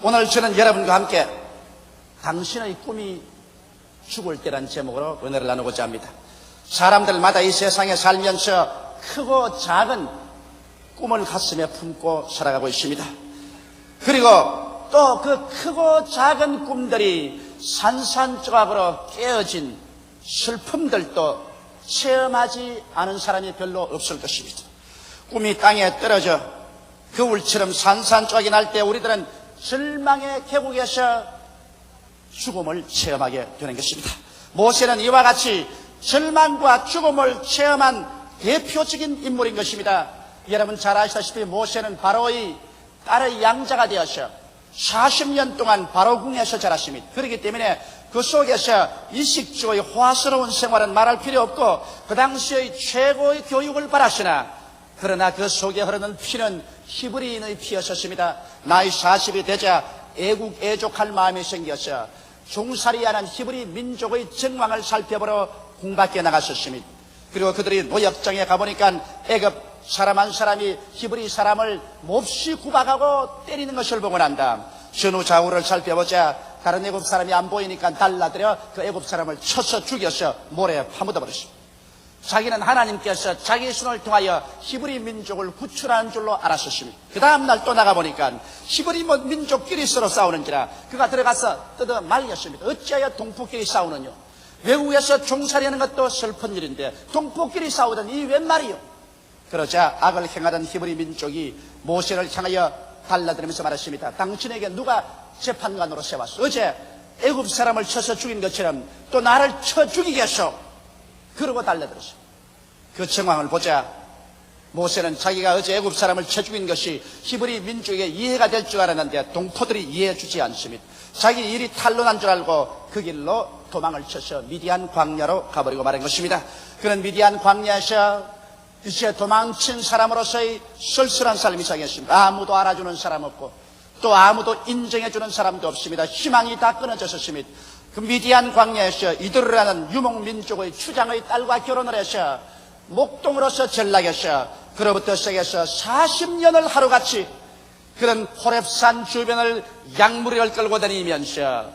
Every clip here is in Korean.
오늘 저는 여러분과 함께 당신의 꿈이 죽을 때란 제목으로 은혜를 나누고자 합니다. 사람들마다 이 세상에 살면서 크고 작은 꿈을 가슴에 품고 살아가고 있습니다. 그리고 또 그 크고 작은 꿈들이 산산조각으로 깨어진 슬픔들도 체험하지 않은 사람이 별로 없을 것입니다. 꿈이 땅에 떨어져 겨울처럼 산산조각이 날 때 우리들은 절망의 계곡에서 죽음을 체험하게 되는 것입니다. 모세는 이와 같이 절망과 죽음을 체험한 대표적인 인물인 것입니다. 여러분 잘 아시다시피 모세는 바로의 딸의 양자가 되어서 40년 동안 바로 궁에서 자랐습니다. 그렇기 때문에 그 속에서 이식주의 화스러운 생활은 말할 필요 없고 그 당시의 최고의 교육을 받았으나 그러나 그 속에 흐르는 피는 히브리인의 피였었습니다. 나이 40이 되자 애국애족할 마음이 생겨서 종살이하는 히브리 민족의 정황을 살펴보러 궁밖에 나갔었습니다. 그리고 그들이 노역장에 가보니까 애굽 사람 한 사람이 히브리 사람을 몹시 구박하고 때리는 것을 보고 난 다음 전후 좌우를 살펴보자 다른 애굽 사람이 안 보이니까 달라들여 그 애굽 사람을 쳐서 죽여서 모래에 파묻어 버렸습니다. 자기는 하나님께서 자기 손을 통하여 히브리 민족을 구출하는 줄로 알았었습니다. 그 다음날 또 나가보니까 히브리 민족끼리 서로 싸우는지라 그가 들어가서 뜯어 말렸습니다. 어찌하여 동포끼리 싸우느냐. 외국에서 종살이하는 것도 슬픈 일인데 동포끼리 싸우던 이 웬 말이요. 그러자 악을 행하던 히브리 민족이 모세를 향하여 달라들면서 말했습니다. 당신에게 누가 재판관으로 세웠어? 어제 애굽 사람을 쳐서 죽인 것처럼 또 나를 쳐 죽이겠소? 그러고 달려들었습니다. 그 정황을 보자 모세는 자기가 어제 애굽 사람을 쳐 죽인 것이 히브리 민족에게 이해가 될 줄 알았는데 동포들이 이해해 주지 않습니다. 자기 일이 탄로난 줄 알고 그 길로 도망을 쳐서 미디안 광야로 가버리고 말한 것입니다. 그는 미디안 광야에서 이제 도망친 사람으로서의 쓸쓸한 삶이 시작했습니다. 아무도 알아주는 사람 없고 또 아무도 인정해주는 사람도 없습니다. 희망이 다 끊어졌었습니다. 그 미디안 광야에서 이드르라는 유목민족의 추장의 딸과 결혼을 해서 목동으로서 전락해서 그로부터 시작해서 40년을 하루같이 그런 호렙산 주변을 양무리를 끌고 다니면서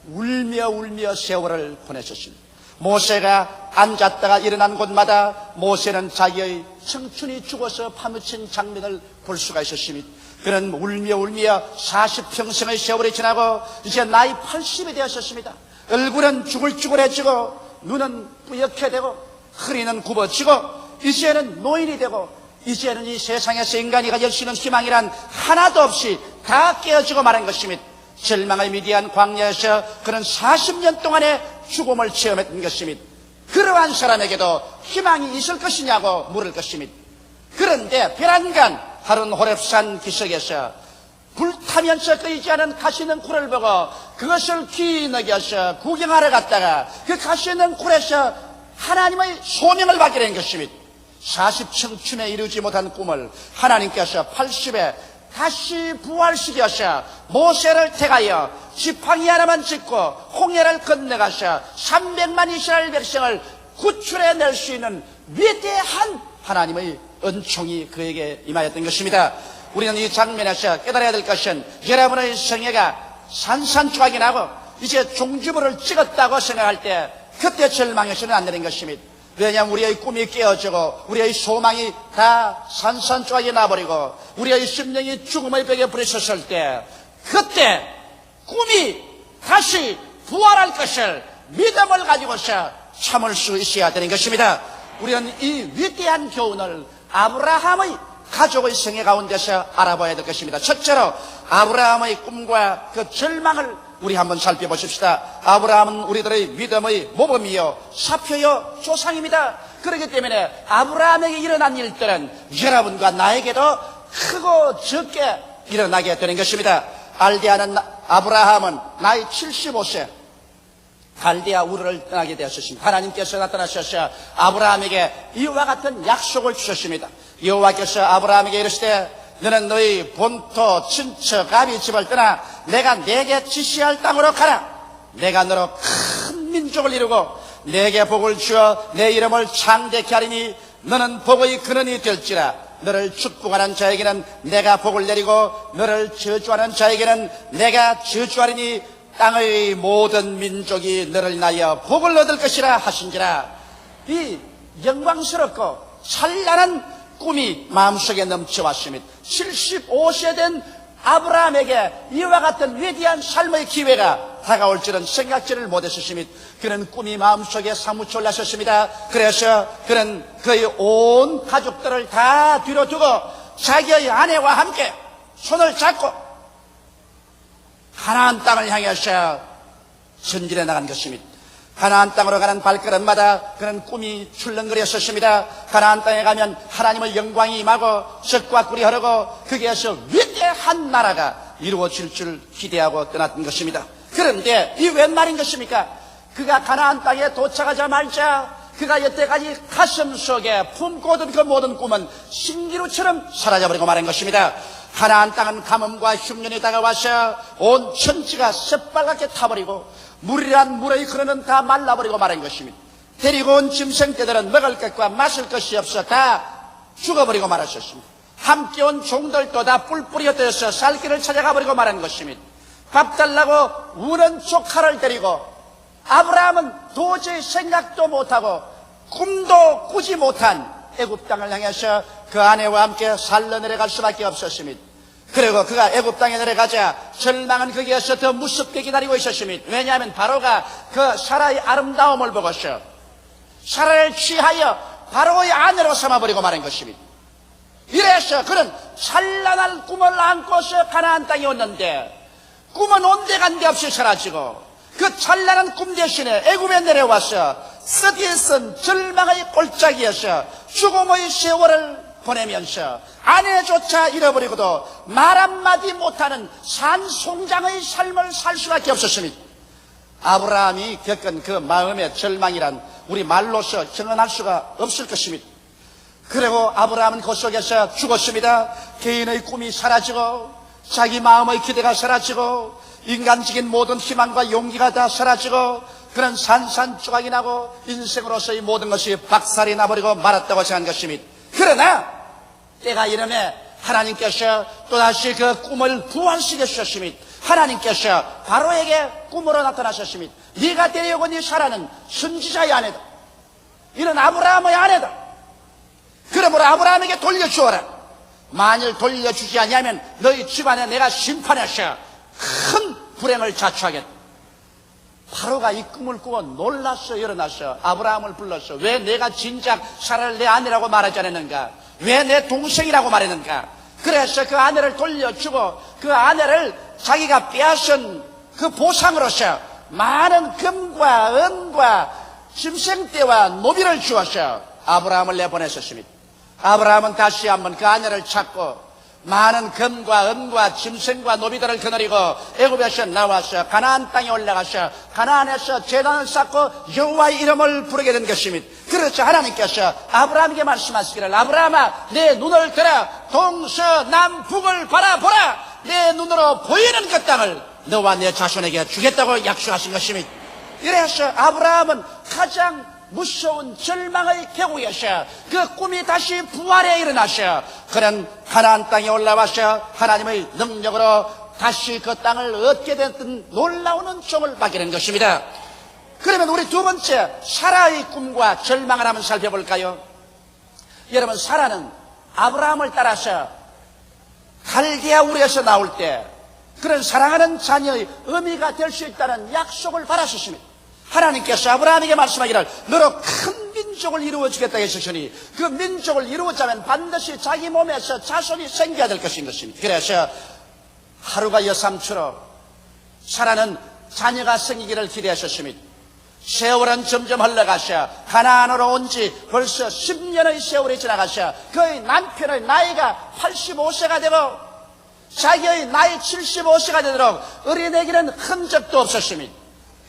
울며 세월을 보내셨습니다. 모세가 앉았다가 일어난 곳마다 모세는 자기의 청춘이 죽어서 파묻힌 장면을 볼 수가 있었습니다. 그는 울며 40평생의 세월이 지나고 이제 나이 80이 되었습니다. 얼굴은 쭈글쭈글해지고 눈은 뿌옇게 되고 허리는 굽어지고 이제는 노인이 되고 이제는 이 세상에서 인간이 가질 수 있는 희망이란 하나도 없이 다 깨어지고 말한 것입니다. 절망의 미디안 광야에서 그는 40년 동안의 죽음을 체험했던 것입니다. 그러한 사람에게도 희망이 있을 것이냐고 물을 것입니다. 그런데 베란간 하룬 호렙산 기슭에서 불타면서 끓이지 않은 가시는 굴을 보고 그것을 귀히 여겨서 구경하러 갔다가 그 가시는 굴에서 하나님의 소명을 받게 된 것입니다. 40청춘에 이루지 못한 꿈을 하나님께서 80에 다시 부활시켜서 모세를 택하여 지팡이 하나만 짚고 홍해를 건너가서 300만 이스라엘 백성을 구출해낼 수 있는 위대한 하나님의 은총이 그에게 임하였던 것입니다. 우리는 이 장면에서 깨달아야 될 것은 여러분의 생애가 산산조각이 나고 이제 종지부를 찍었다고 생각할 때 그때 절망해서는 안 되는 것입니다. 왜냐하면 우리의 꿈이 깨어지고 우리의 소망이 다 산산조각이 나버리고 우리의 심령이 죽음의 벽에 부딪혔을 때 그때 꿈이 다시 부활할 것을 믿음을 가지고서 참을 수 있어야 되는 것입니다. 우리는 이 위대한 교훈을 아브라함의 가족의 생애 가운데서 알아봐야 될 것입니다. 첫째로 아브라함의 꿈과 그 절망을 우리 한번 살펴보십시다. 아브라함은 우리들의 믿음의 모범이요 사표요 조상입니다. 그렇기 때문에 아브라함에게 일어난 일들은 여러분과 나에게도 크고 적게 일어나게 되는 것입니다. 알데아는 아브라함은 나이 75세 갈대아 우르를 떠나게 되었습니다. 하나님께서 나타나셔서 아브라함에게 이와 같은 약속을 주셨습니다. 여호와께서 아브라함에게 이르시되 너는 너희 본토 친척 아비 집을 떠나 내가 내게 지시할 땅으로 가라. 내가 너로 큰 민족을 이루고 내게 복을 주어 내 이름을 창대케 하리니 너는 복의 근원이 될지라. 너를 축복하는 자에게는 내가 복을 내리고 너를 저주하는 자에게는 내가 저주하리니 땅의 모든 민족이 너를 인하여 복을 얻을 것이라 하신지라. 이 영광스럽고 찬란한 꿈이 마음속에 넘쳐왔습니다. 75세 된 아브라함에게 이와 같은 위대한 삶의 기회가 다가올 줄은 생각지를 못했었습니다. 그는 꿈이 마음속에 사무쳐 올랐었습니다. 그래서 그는 그의 온 가족들을 다 뒤로 두고 자기의 아내와 함께 손을 잡고 가나안 땅을 향해서 전진해 나간 것입니다. 가나안 땅으로 가는 발걸음마다 그는 꿈이 출렁거렸었습니다. 가나안 땅에 가면 하나님의 영광이 임하고 적과 꿀이 흐르고 거기에서 위대한 나라가 이루어질 줄 기대하고 떠났던 것입니다. 그런데 이 웬 말인 것입니까? 그가 가나안 땅에 도착하자마자 그가 여태까지 가슴 속에 품고 오던 그 모든 꿈은 신기루처럼 사라져버리고 말한 것입니다. 가나안 땅은 가뭄과 흉년이 다가와서 온 천지가 새빨갛게 타버리고 물이란 물의 근원은 다 말라버리고 말한 것입니다. 데리고 온 짐승떼들은 먹을 것과 마실 것이 없어 다 죽어버리고 말았었습니다. 함께 온 종들도 다 뿔뿔이 흩어져서 살 길을 찾아가 버리고 말한 것입니다. 밥 달라고 우는 조카를 데리고 아브라함은 도저히 생각도 못하고 꿈도 꾸지 못한 애굽 땅을 향해서 그 아내와 함께 살러 내려갈 수밖에 없었습니다. 그리고 그가 애굽 땅에 내려가자 절망은 거기에서 더 무섭게 기다리고 있었습니다. 왜냐하면 바로가 그 사라의 아름다움을 보고서 사라를 취하여 바로의 아내로 삼아버리고 말한 것입니다. 이래서 그는 찬란한 꿈을 안고서 가나안 땅에 왔는데 꿈은 온데간데 없이 사라지고 그 찬란한 꿈 대신에 애굽에 내려와서 쓰디쓴 절망의 골짜기에서 죽음의 세월을 보내면서 아내조차 잃어버리고도 말 한마디 못하는 산송장의 삶을 살 수밖에 없었습니다. 아브라함이 겪은 그 마음의 절망이란 우리 말로서 형언할 수가 없을 것입니다. 그리고 아브라함은 그 속에서 죽었습니다. 개인의 꿈이 사라지고 자기 마음의 기대가 사라지고 인간적인 모든 희망과 용기가 다 사라지고 그런 산산조각이 나고 인생으로서의 모든 것이 박살이 나버리고 말았다고 생각한 것입니다. 그러나 때가 이름에 하나님께서 또다시 그 꿈을 부활시켜 주셨습니다. 하나님께서 바로에게 꿈으로 나타나셨습니다. 네가 데려오고 네 사라는 선지자의 아내다. 이는 아브라함의 아내다. 그러므로 아브라함에게 돌려주어라. 만일 돌려주지 않으면 너희 집안에 내가 심판해서 큰 불행을 자초하겠다. 바로가 이 꿈을 꾸고 놀라서 일어나서 아브라함을 불러서 왜 내가 진작 사라를 내 아내라고 말하지 않았는가? 왜 내 동생이라고 말했는가? 그래서 그 아내를 돌려주고 그 아내를 자기가 빼앗은 그 보상으로서 많은 금과 은과 짐승떼와 노비를 주어서 아브라함을 내보냈었습니다. 아브라함은 다시 한번 그 아내를 찾고 많은 금과 은과 짐승과 노비들을 거느리고 애굽에서 나와서 가나안 땅에 올라가서 가나안에서 제단을 쌓고 여호와의 이름을 부르게 된 것입니다. 그렇죠. 하나님께서 아브라함에게 말씀하시기를 아브라함아 내 눈을 들어 동서남북을 바라보라. 내 눈으로 보이는 그 땅을 너와 내 자손에게 주겠다고 약속하신 것입니다. 이래서 아브라함은 가장 무서운 절망의 계곡에서 그 꿈이 다시 부활해 일어나서 그는 가나안 땅에 올라와서 하나님의 능력으로 다시 그 땅을 얻게 됐던 놀라운 종을 받게 된 것입니다. 그러면 우리 두 번째 사라의 꿈과 절망을 한번 살펴볼까요? 여러분, 사라는 아브라함을 따라서 갈대아 우리에서 나올 때 그런 사랑하는 자녀의 의미가 될 수 있다는 약속을 받았었습니다. 하나님께서 아브라함에게 말씀하기를 너로 큰 민족을 이루어주겠다 했으니 그 민족을 이루어자면 반드시 자기 몸에서 자손이 생겨야 될 것인 것입니다. 그래서 하루가 여삼처럼 사라는 자녀가 생기기를 기대하셨습니다. 세월은 점점 흘러가셔 가나안으로 온 지 벌써 10년의 세월이 지나가셔 그의 남편의 나이가 85세가 되고 자기의 나이 75세가 되도록 어린애기는 흔적도 없었습니다.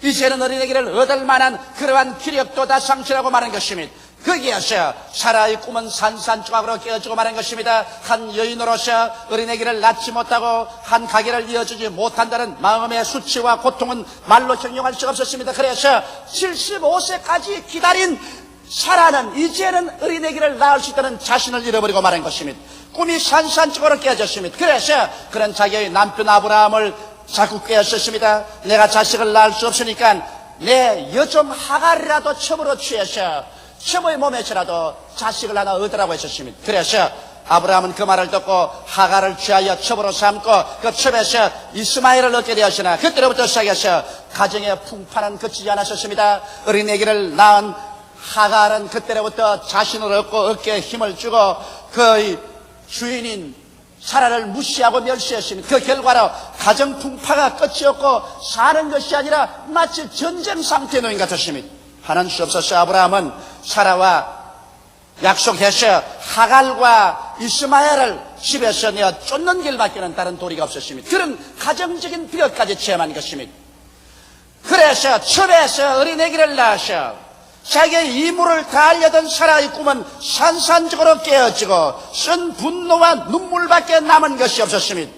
이제는 어린애기를 얻을 만한 그러한 기력도 다 상실하고 마는 것입니다. 거기에서 사라의 꿈은 산산조각으로 깨어지고 마는 것입니다. 한 여인으로서 어린애기를 낳지 못하고 한 가게를 이어주지 못한다는 마음의 수치와 고통은 말로 형용할 수가 없었습니다. 그래서 75세까지 기다린 사라는 이제는 어린애기를 낳을 수 있다는 자신을 잃어버리고 말한 것입니다. 꿈이 산산적으로 깨졌습니다. 그래서 그런 자기의 남편 아브라함을 자꾸 깨었습니다. 내가 자식을 낳을 수 없으니까 내 여종 하갈이라도 첩으로 취해서 첩의 몸에서라도 자식을 하나 얻으라고 했었습니다. 그래서 아브라함은 그 말을 듣고 하갈을 취하여 첩으로 삼고 그 첩에서 이스마엘을 얻게 되었으나 그때로부터 시작해서 가정의 풍파는 그치지 않았었습니다. 어린애기를 낳은 하갈은 그때로부터 자신을 얻고 어깨에 힘을 주고 그의 주인인 사라를 무시하고 멸시했습니다. 그 결과로 가정 풍파가 끝이 없고 사는 것이 아니라 마치 전쟁 상태에 놓인 것 같았습니다. 하는 수 없어서 아브라함은 사라와 약속해서 하갈과 이스마엘을 집에서 내어 쫓는 길밖에는 다른 도리가 없었습니다. 그런 가정적인 비극까지 체험한 것입니다. 그래서 첩에서 어린애기를 낳아서 자기의 이물을 다하려던 사라의 꿈은 산산적으로 깨어지고 쓴 분노와 눈물밖에 남은 것이 없었습니다.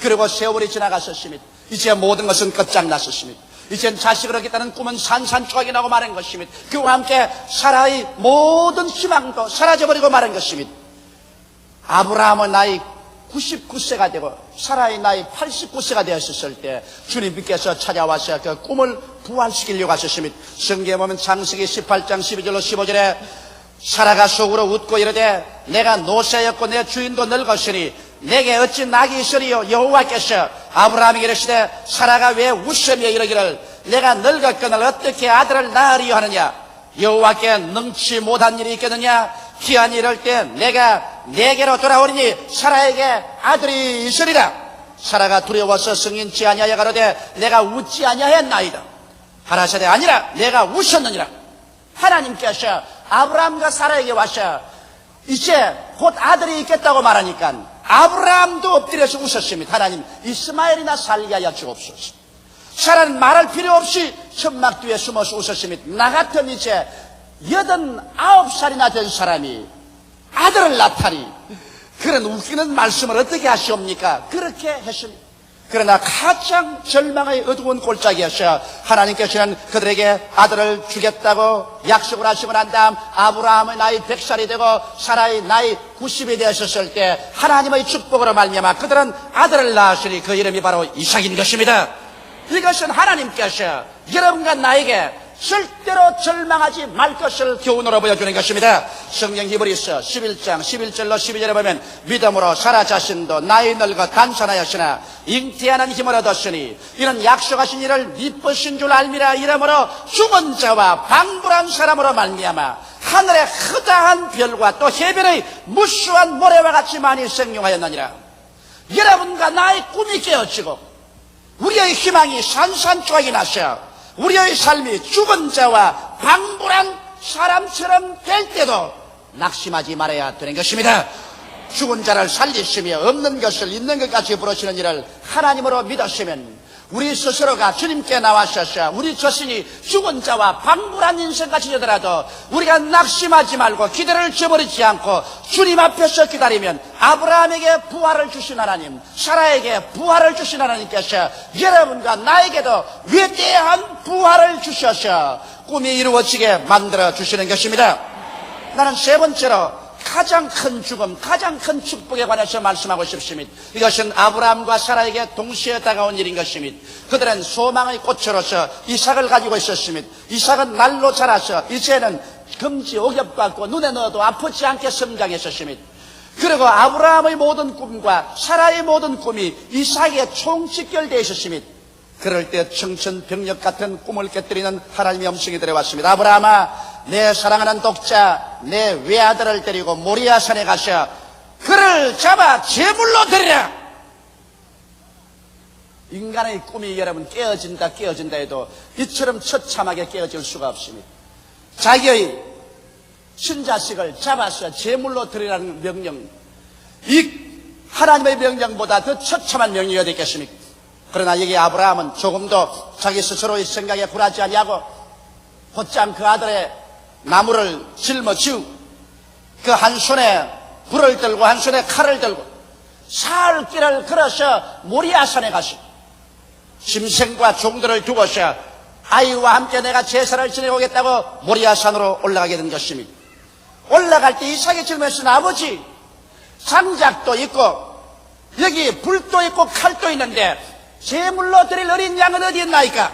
그리고 세월이 지나갔었습니다. 이제 모든 것은 끝장났었습니다. 이젠 자식을 얻겠다는 꿈은 산산조각이 나고 마는 것입니다. 그와 함께 사라의 모든 희망도 사라져버리고 마는 것입니다. 아브라함은 나이 99세가 되고 사라의 나이 89세가 되었을 때 주님께서 찾아와서 그 꿈을 부활시키려고 하셨습니다. 성경에 보면 창세기 18장 12절로 15절에 사라가 속으로 웃고 이르되 내가 노쇠였고 내 주인도 늙었으니 내게 어찌 낙이 있으리요. 여호와께서 아브라함에게 이르시되 사라가 왜 웃으며 이르기를 내가 늙었거늘 어떻게 아들을 낳으리요 하느냐. 여호와께 능치 못한 일이 있겠느냐. 기한이 이럴 때 내가 내게로 돌아오리니 사라에게 아들이 있으리라. 사라가 두려워서 승인치 아니하여 가로되 내가 웃지 아니하였나이다. 하라사대 아니라 내가 웃었느니라. 하나님께서 아브라함과 사라에게 와서 이제 곧 아들이 있겠다고 말하니까 아브라함도 엎드려서 웃었습니다. 하나님 이스마엘이나 살게 하여 주옵소서. 사라는 말할 필요 없이 천막 뒤에 숨어서 웃었습니다. 나 같은 이제 89살이나 된 사람이 아들을 낳다니 그런 웃기는 말씀을 어떻게 하시옵니까? 그렇게 했습니다. 그러나 가장 절망의 어두운 골짜기에서 하나님께서는 그들에게 아들을 주겠다고 약속을 하시고 난 다음 아브라함의 나이 100살이 되고 사라의 나이 90이 되었을 때 하나님의 축복으로 말미암아 그들은 아들을 낳았으니 그 이름이 바로 이삭인 것입니다. 이것은 하나님께서 여러분과 나에게 절대로 절망하지 말 것을 교훈으로 보여주는 것입니다. 성경 히브리서 11장 11절로 12절에 보면 믿음으로 사라 자신도 나이 늙어 단산하였으나 잉태하는 힘을 얻었으니 이는 약속하신 이를 미쁘신 줄 알미라. 이러므로 죽은 자와 방불한 사람으로 말미암아 하늘의 흐다한 별과 또 해변의 무수한 모래와 같이 많이 생용하였느니라. 여러분과 나의 꿈이 깨어지고 우리의 희망이 산산조각이 나서 우리의 삶이 죽은 자와 방불한 사람처럼 될 때도 낙심하지 말아야 되는 것입니다. 죽은 자를 살리시며 없는 것을 있는 것까지 부르시는 일을 하나님으로 믿으시면 우리 스스로가 주님께 나와셔서 우리 자신이 죽은 자와 방불한 인생같이 되더라도 우리가 낙심하지 말고 기대를 저버리지 않고 주님 앞에서 기다리면 아브라함에게 부활을 주신 하나님, 사라에게 부활을 주신 하나님께서 여러분과 나에게도 위대한 부활을 주셔서 꿈이 이루어지게 만들어 주시는 것입니다. 나는 세 번째로 가장 큰 죽음, 가장 큰 축복에 관해서 말씀하고 싶습니다. 이것은 아브라함과 사라에게 동시에 다가온 일인 것입니다. 그들은 소망의 꽃으로서 이삭을 가지고 있었습니다. 이삭은 날로 자라서 이제는 금지 옥엽 같고 눈에 넣어도 아프지 않게 성장했었습니다. 그리고 아브라함의 모든 꿈과 사라의 모든 꿈이 이삭에 총집결되어 있었습니다. 그럴 때 청천벽력 같은 꿈을 깨뜨리는 하나님의 음성이 들어왔습니다. 아브라함아, 내 사랑하는 독자 내 외아들을 데리고 모리아산에 가서 그를 잡아 제물로 드리라. 인간의 꿈이 여러분 깨어진다 해도 이처럼 처참하게 깨어질 수가 없습니다. 자기의 친자식을 잡아서 제물로 드리라는 명령, 이 하나님의 명령보다 더 처참한 명령이 어디 있겠습니까? 그러나 여기 아브라함은 조금도 자기 스스로의 생각에 굴하지 아니하고 곧장 그 아들의 나무를 짊어지고 그 한 손에 불을 들고 한 손에 칼을 들고 사흘 길을 걸어서 모리아산에 가서 짐승과 종들을 두고서 아이와 함께 내가 제사를 지내고 오겠다고 모리아산으로 올라가게 된 것입니다. 올라갈 때 이삭이 질문했으니 아버지, 장작도 있고 여기 불도 있고 칼도 있는데 제물로 드릴 어린 양은 어디 있나이까?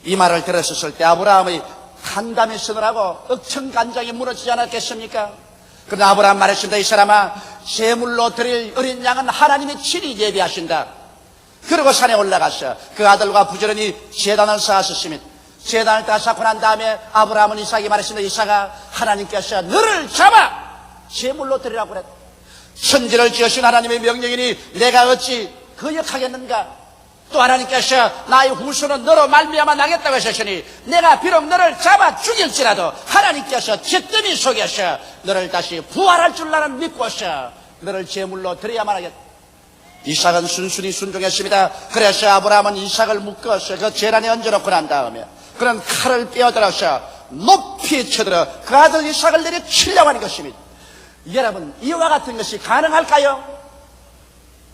이 말을 들었을 때 아브라함의 간담이 서늘하고 억천간장이 무너지지 않았겠습니까? 그러나 아브라함 말했습니다. 이 사람아, 제물로 드릴 어린 양은 하나님이 친히 예비하신다. 그리고 산에 올라가서 그 아들과 부지런히 제단을 쌓았습니다. 제단을 다 쌓고 난 다음에 아브라함은 이삭이 말했습니다. 이삭아, 하나님께서 너를 잡아 제물로 드리라고 그랬다. 천지를 지으신 하나님의 명령이니 내가 어찌 거역하겠는가? 또 하나님께서 나의 후손은 너로 말미암아 나겠다고 하셨으니 내가 비록 너를 잡아 죽일지라도 하나님께서 잿더미 속에서 너를 다시 부활할 줄 나는 믿고서 너를 제물로 드려야만 하겠다. 이삭은 순순히 순종했습니다. 그래서 아브라함은 이삭을 묶어서 그 제단에 얹어놓고 난 다음에 그런 칼을 빼어들어서 높이 쳐들어 그 아들 이삭을 내려치려고 하는 것입니다. 여러분, 이와 같은 것이 가능할까요?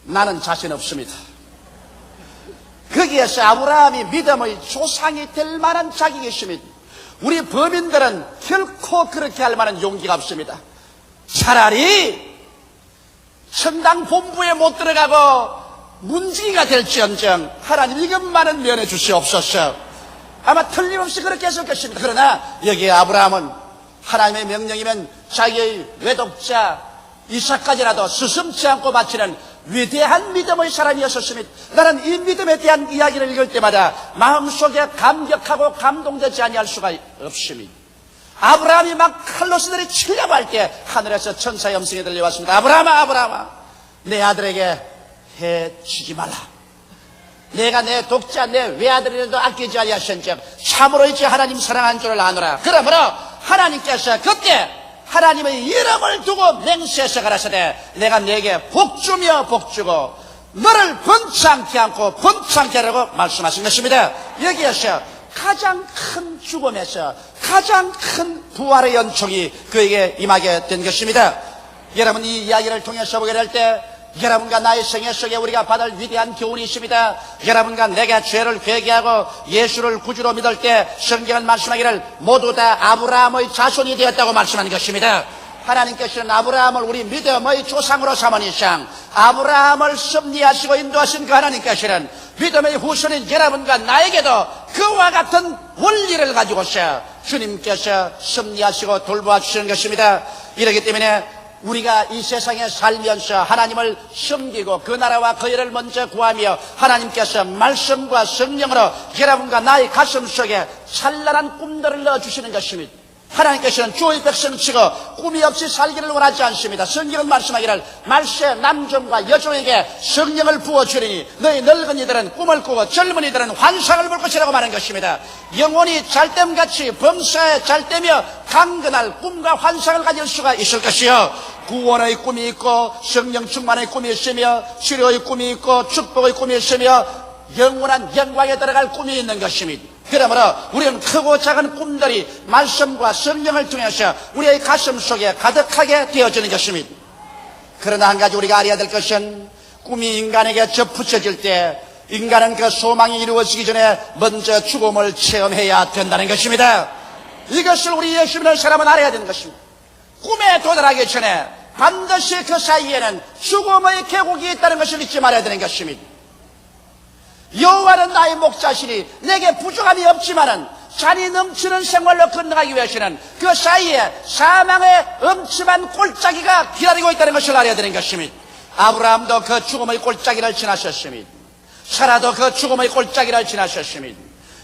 나는 자신 없습니다. 거기에서 아브라함이 믿음의 조상이 될 만한 자격이 있습니다. 우리 범인들은 결코 그렇게 할 만한 용기가 없습니다. 차라리 천당 본부에 못 들어가고 문지기가 될지언정 하나님 이것만은 면해 주시옵소서. 아마 틀림없이 그렇게 했을 것입니다. 그러나 여기에 아브라함은 하나님의 명령이면 자기의 외독자 이삭까지라도 스승치 않고 바치는 위대한 믿음의 사람이었습니다. 나는 이 믿음에 대한 이야기를 읽을 때마다 마음속에 감격하고 감동되지 아니할 수가 없습니다. 아브라함이 막 칼로스들이 치려고 할 때 하늘에서 천사의 음성이 들려왔습니다. 아브라함아, 아브라함아, 내 아들에게 해치지 말라. 내가 내 독자 내 외아들이라도 아끼지 아니하신즉 참으로 이제 하나님 사랑한 줄을 아노라. 그러므로 하나님께서 그때 하나님의 이름을 두고 맹세해서 가라사대 내가 내게 복주며 복주고 너를 번창케 않고 번창케 하라고 말씀하신 것입니다. 여기에서 가장 큰 죽음에서 가장 큰 부활의 연총이 그에게 임하게 된 것입니다. 여러분, 이 이야기를 통해서 보게 될 때 여러분과 나의 생애 속에 우리가 받을 위대한 교훈이 있습니다. 여러분과 내가 죄를 회개하고 예수를 구주로 믿을 때 성경은 말씀하기를 모두 다 아브라함의 자손이 되었다고 말씀하는 것입니다. 하나님께서는 아브라함을 우리 믿음의 조상으로 삼은 이상 아브라함을 섭리하시고 인도하신 그 하나님께서는 믿음의 후손인 여러분과 나에게도 그와 같은 원리를 가지고서 주님께서 섭리하시고 돌보아 주시는 것입니다. 이렇기 때문에 우리가 이 세상에 살면서 하나님을 섬기고 그 나라와 그 일을 먼저 구하며 하나님께서 말씀과 성령으로 여러분과 나의 가슴 속에 찬란한 꿈들을 넣어주시는 것입니다. 하나님께서는 주의 백성치고 꿈이 없이 살기를 원하지 않습니다. 성경은 말씀하기를 말세 남종과 여종에게 성령을 부어주리니 너희 늙은이들은 꿈을 꾸고 젊은이들은 환상을 볼 것이라고 말한 것입니다. 영혼이 잘됨같이 범사에 잘되며 강건할 꿈과 환상을 가질 수가 있을 것이요, 구원의 꿈이 있고 성령 충만의 꿈이 있으며 치료의 꿈이 있고 축복의 꿈이 있으며 영원한 영광에 들어갈 꿈이 있는 것입니다. 그러므로 우리는 크고 작은 꿈들이 말씀과 성령을 통해서 우리의 가슴 속에 가득하게 되어지는 것입니다. 그러나 한 가지 우리가 알아야 될 것은 꿈이 인간에게 접붙여질 때 인간은 그 소망이 이루어지기 전에 먼저 죽음을 체험해야 된다는 것입니다. 이것을 우리 예수 믿는 사람은 알아야 되는 것입니다. 꿈에 도달하기 전에 반드시 그 사이에는 죽음의 계곡이 있다는 것을 잊지 말아야 되는 것입니다. 여호와는 나의 목자시니 내게 부족함이 없지만은 잔이 넘치는 생활로 건너가기 위해서는 그 사이에 사망의 엄침한 골짜기가 기다리고 있다는 것을 알아야 되는 것입니다. 아브라함도 그 죽음의 골짜기를 지나셨습니다. 사라도 그 죽음의 골짜기를 지나셨습니다.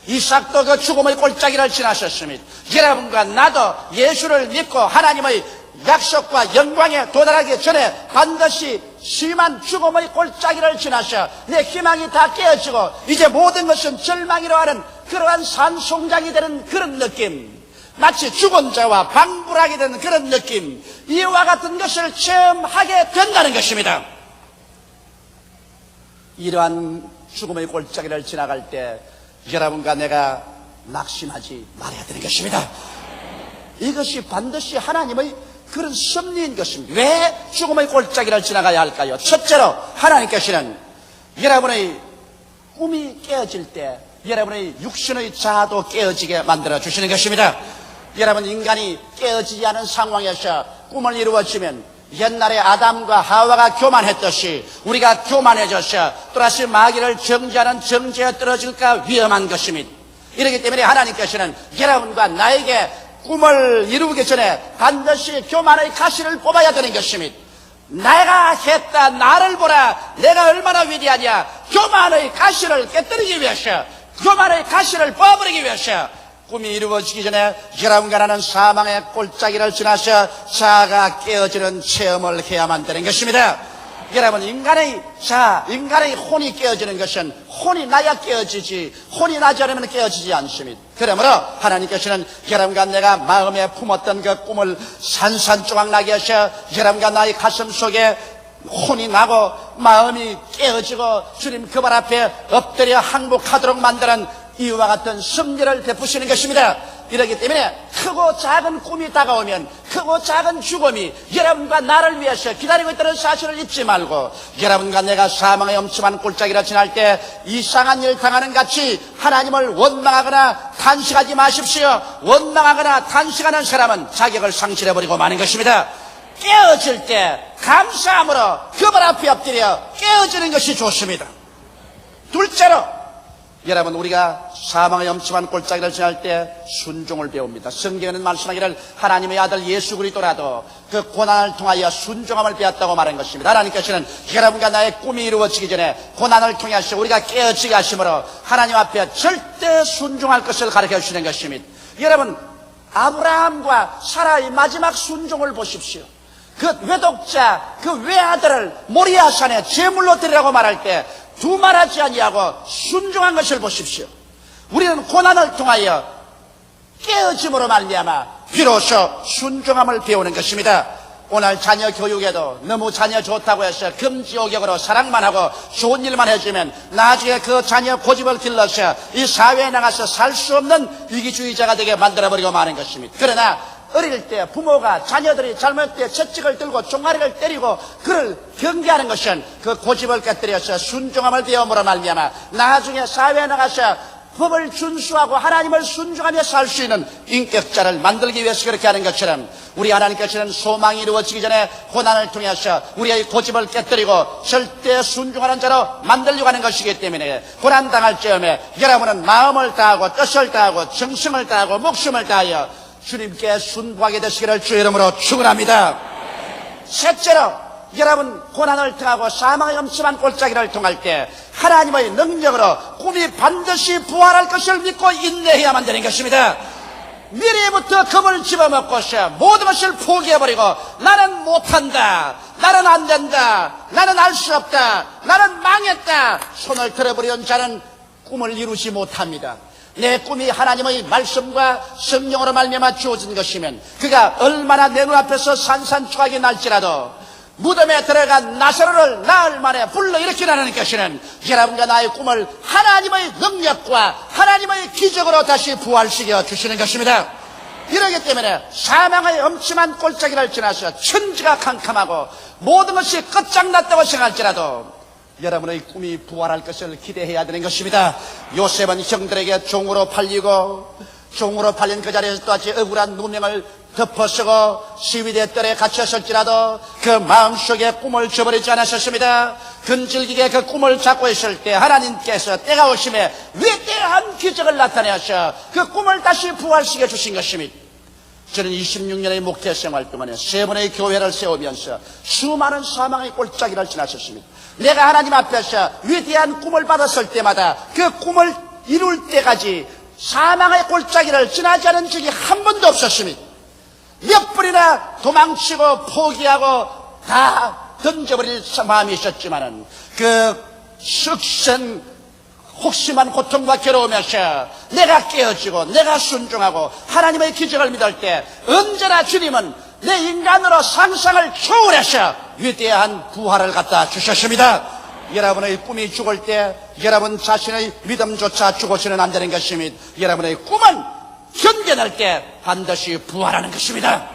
이삭도 그 죽음의 골짜기를 지나셨습니다. 여러분과 나도 예수를 믿고 하나님의 약속과 영광에 도달하기 전에 반드시 심한 죽음의 골짜기를 지나서 내 희망이 다 깨어지고 이제 모든 것은 절망이로 하는 그러한 산송장이 되는 그런 느낌, 마치 죽은 자와 방불하게 되는 그런 느낌, 이와 같은 것을 체험하게 된다는 것입니다. 이러한 죽음의 골짜기를 지나갈 때 여러분과 내가 낙심하지 말아야 되는 것입니다. 이것이 반드시 하나님의 그런 섭리인 것입니다. 왜 죽음의 골짜기를 지나가야 할까요? 첫째로 하나님께서는 여러분의 꿈이 깨어질 때 여러분의 육신의 자아도 깨어지게 만들어 주시는 것입니다. 여러분, 인간이 깨어지지 않은 상황에서 꿈을 이루어지면 옛날에 아담과 하와가 교만했듯이 우리가 교만해져서 또다시 마귀를 정죄하는 정죄에 떨어질까 위험한 것입니다. 이렇기 때문에 하나님께서는 여러분과 나에게 꿈을 이루기 전에 반드시 교만의 가시를 뽑아야 되는 것입니다. 내가 했다, 나를 보라, 내가 얼마나 위대하냐. 교만의 가시를 깨뜨리기 위해서, 교만의 가시를 뽑아버리기 위해서 꿈이 이루어지기 전에 여러분과 나는 사망의 골짜기를 지나서 자아가 깨어지는 체험을 해야만 되는 것입니다. 여러분, 인간의 혼이 깨어지는 것은 혼이 나야 깨어지지, 혼이 나지 않으면 깨어지지 않습니다. 그러므로 하나님께서는 여러분과 내가 마음에 품었던 그 꿈을 산산조각나게 하셔 여러분과 나의 가슴 속에 혼이 나고 마음이 깨어지고 주님 그 발 앞에 엎드려 항복하도록 만드는 이와 같은 승리를 베푸시는 것입니다. 이렇기 때문에 크고 작은 꿈이 다가오면 크고 작은 죽음이 여러분과 나를 위해서 기다리고 있다는 사실을 잊지 말고, 여러분과 내가 사망의 엄침한 골짜기를 지날 때 이상한 일 당하는 같이 하나님을 원망하거나 탄식하지 마십시오. 원망하거나 탄식하는 사람은 자격을 상실해버리고 마는 것입니다. 깨어질 때 감사함으로 그 발 앞에 엎드려 깨어지는 것이 좋습니다. 둘째로, 여러분, 우리가 사망의 엄침한 골짜기를 지날 때 순종을 배웁니다. 성경에는 말씀하기를 하나님의 아들 예수 그리스도라도 그 고난을 통하여 순종함을 배웠다고 말한 것입니다. 하나님께서는 여러분과 나의 꿈이 이루어지기 전에 고난을 통해서 우리가 깨어지게 하심으로 하나님 앞에 절대 순종할 것을 가르쳐 주시는 것입니다. 여러분, 아브라함과 사라의 마지막 순종을 보십시오. 그 외독자, 그 외아들을 모리아산에 제물로 드리라고 말할 때 두말하지 아니하고 순종한 것을 보십시오. 우리는 고난을 통하여 깨어짐으로 말미암아 비로소 순종함을 배우는 것입니다. 오늘 자녀 교육에도 너무 자녀 좋다고 해서 금지옥역으로 사랑만 하고 좋은 일만 해주면 나중에 그 자녀 고집을 길러서 이 사회에 나가서 살 수 없는 위기주의자가 되게 만들어버리고 마는 것입니다. 그러나 어릴 때 부모가 자녀들이 잘못할 때 채찍을 들고 종아리를 때리고 그를 경계하는 것은 그 고집을 깨뜨려서 순종함을 배움으로 말미암아 나중에 사회에 나가서 법을 준수하고 하나님을 순종하며 살 수 있는 인격자를 만들기 위해서 그렇게 하는 것처럼, 우리 하나님께서는 소망이 이루어지기 전에 고난을 통해서 우리의 고집을 깨뜨리고 절대 순종하는 자로 만들려고 하는 것이기 때문에 고난당할 즈음에 여러분은 마음을 다하고 뜻을 다하고 정성을 다하고 목숨을 다하여 주님께 순복하게 되시기를 주의 이름으로 축원합니다. 셋째로, 여러분, 고난을 통하고 사망의 엄침한 골짜기를 통할 때 하나님의 능력으로 꿈이 반드시 부활할 것을 믿고 인내해야만 되는 것입니다. 미리부터 겁을 집어먹고서 모든 것을 포기해버리고 나는 못한다, 나는 안 된다, 나는 알 수 없다, 나는 망했다 손을 들어버리는 자는 꿈을 이루지 못합니다. 내 꿈이 하나님의 말씀과 성령으로 말미암아 주어진 것이면 그가 얼마나 내 눈앞에서 산산조각이 날지라도 무덤에 들어간 나사로를 나흘 만에 불러일으키라는 것이는 여러분과 나의 꿈을 하나님의 능력과 하나님의 기적으로 다시 부활시켜 주시는 것입니다. 이러기 때문에 사망의 엄침한 골짜기를 지나서 천지가 캄캄하고 모든 것이 끝장났다고 생각할지라도 여러분의 꿈이 부활할 것을 기대해야 되는 것입니다. 요셉은 형들에게 종으로 팔리고 종으로 팔린 그 자리에서 또다시 억울한 누명을 덮어쓰고 시위대 뜰에 갇혔을지라도 그 마음속에 꿈을 저버리지 않았었습니다. 근질기게 그 꿈을 잡고 있을 때 하나님께서 때가 오심에 위대한 기적을 나타내셔 그 꿈을 다시 부활시켜 주신 것입니다. 저는 26년의 목회 생활 동안에 3번의 교회를 세우면서 수많은 사망의 골짜기를 지났었습니다. 내가 하나님 앞에서 위대한 꿈을 받았을 때마다 그 꿈을 이룰 때까지 사망의 골짜기를 지나지 않은 적이 한 번도 없었습니다. 몇 번이나 도망치고 포기하고 다 던져버릴 마음이 있었지만은 그 석선 혹심한 고통과 괴로우면서 내가 깨어지고 내가 순종하고 하나님의 기적을 믿을 때 언제나 주님은 내 인간으로 상상을 초월해서 위대한 부활을 갖다 주셨습니다. 여러분의 꿈이 죽을 때 여러분 자신의 믿음조차 죽어서는 안 되는 것입니다. 여러분의 꿈은 견뎌낼 때 반드시 부활하는 것입니다.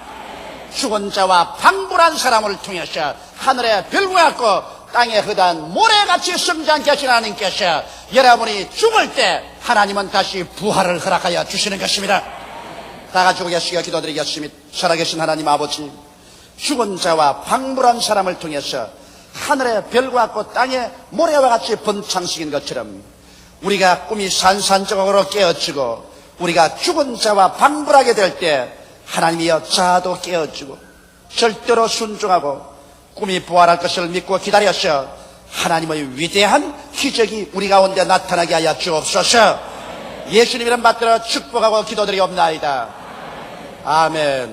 죽은 자와 방불한 사람을 통해서 하늘의 별과 같고 땅에 흐단 모래같이 성장케 하신 하나님께서 여러분이 죽을 때 하나님은 다시 부활을 허락하여 주시는 것입니다. 다 가지고 계시기가 기도드리겠습니다. 살아계신 하나님 아버지, 죽은 자와 방불한 사람을 통해서 하늘의 별과 같고 땅의 모래와 같이 번창시킨 것처럼 우리가 꿈이 산산조각으로 깨어지고 우리가 죽은 자와 방불하게 될 때 하나님이여 자도 깨어지고 절대로 순종하고 꿈이 부활할 것을 믿고 기다려서 하나님의 위대한 기적이 우리 가운데 나타나게 하여 주옵소서. 예수님 이름 받들어 축복하고 기도드리옵나이다. 아멘.